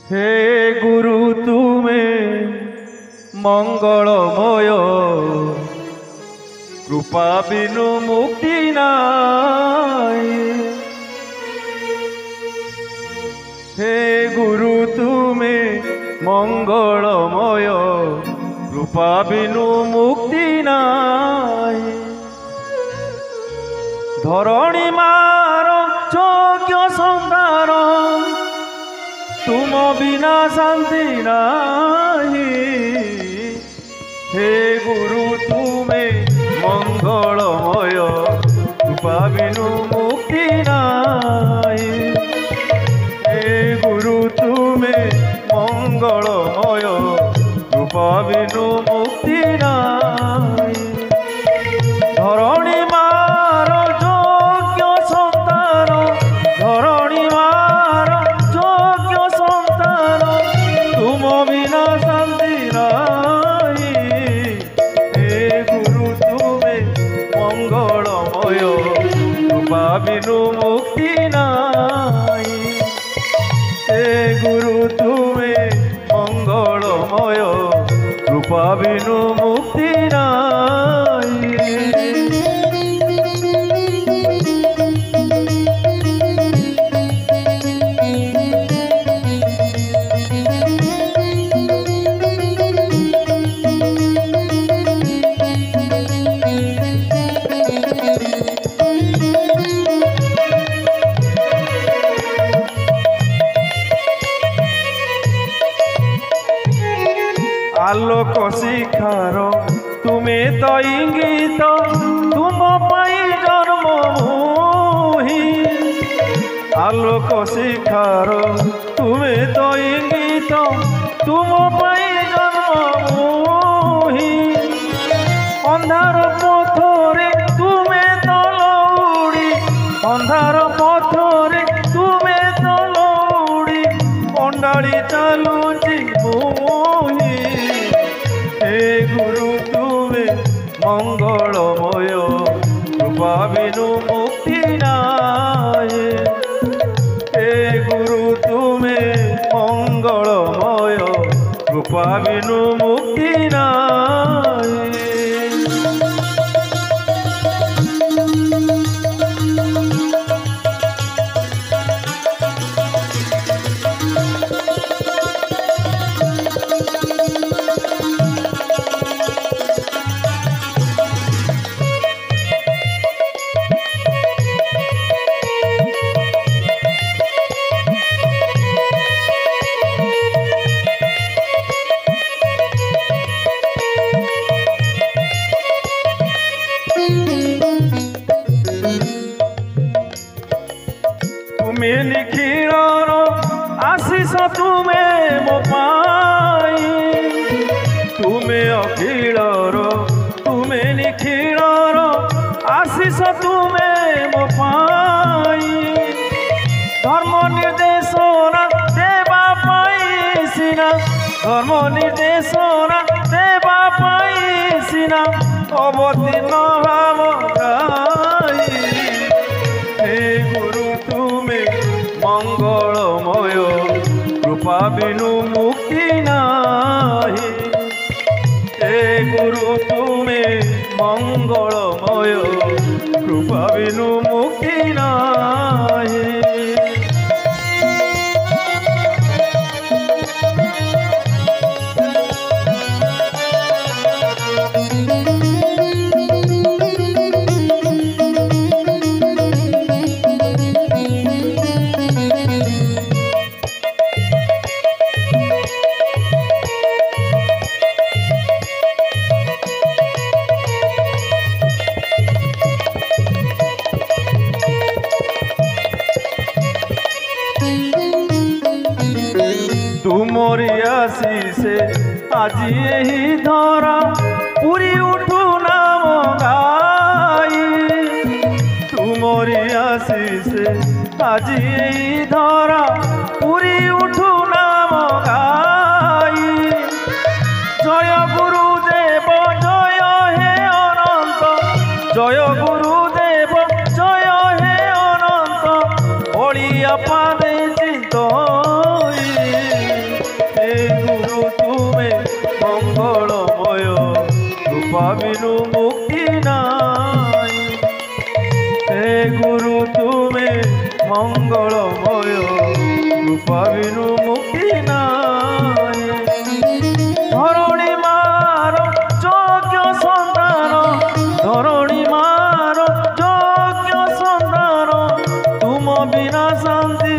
हे गुरु तुमे मंगलमय कृपा बिनु मुक्ति नाई। हे गुरु तुमे मंगलमय कृपा बिनु मुक्ति नाई। धरणी मार यज्ञ संहार तुम बिना शांति नाही। हे गुरु तुमे मंगलमय कृपा बिनु मुक्ति नाही। हे गुरु तुमे मंगलमय कृपा बिनु मुक्ति नाही। धरणी मार यज्ञ संतान धरणी मार यज्ञ संतान तुम बिना शांति नाही। हे गुरु तुमे मंगलमय कृपा बिनु मुक्ति नाही। हे गुरु तुमे मंगलमय कृपा बिनु मुक्ति नाही। आलोक शिखार तुम्हें तो इंगित तुम पाई जन्म मोहि। आलोक शिखार तुम्हें तो इंगित तुम पाई जन्म मोहि। अंधार पथरे तुम्हें तो लौड़ी अंधार पथरे तुम्हें तो लौड़ी अंडाड़ी चालुची मोहि। हे गुरु तुमे मंगलमय कृपा बिनु मुक्ति नाही। हे गुरु तुमे मंगलमय कृपा बिनु मुक्ति नाही। तुमे निखिलर आशीष तुमे मो पाई। तुमे अखिलर तुमे निखिलर आशीष तुमे मो पाई। धर्म निर्देशना देवा पाई सिना धर्म निर्देशना देवा पाई सिना अवतीर्ण भाव गाई। हे गुरु तुमे मंगलमय कृपा बिनु मुक्ति नाही। हे गुरु तुमे मंगलमय कृपा बिनु मुक्ति नाही। तुमरी आशीषे আজি यही धरा पूरी उठू नाम गाई। तुमरी आशीषे আজি यही धरा पूरी उठू नाम गाई। जय गुरुदेव जय हे अनंत जय गुरुदेव जय हे अनंत ओलिया पादे चित ভয় কৃপা বিনু মুক্তি নাই। ধরণী মার যোগ্য সন্তান, ধরণী মার যোগ্য সন্তান, তুম বিনা শান্তি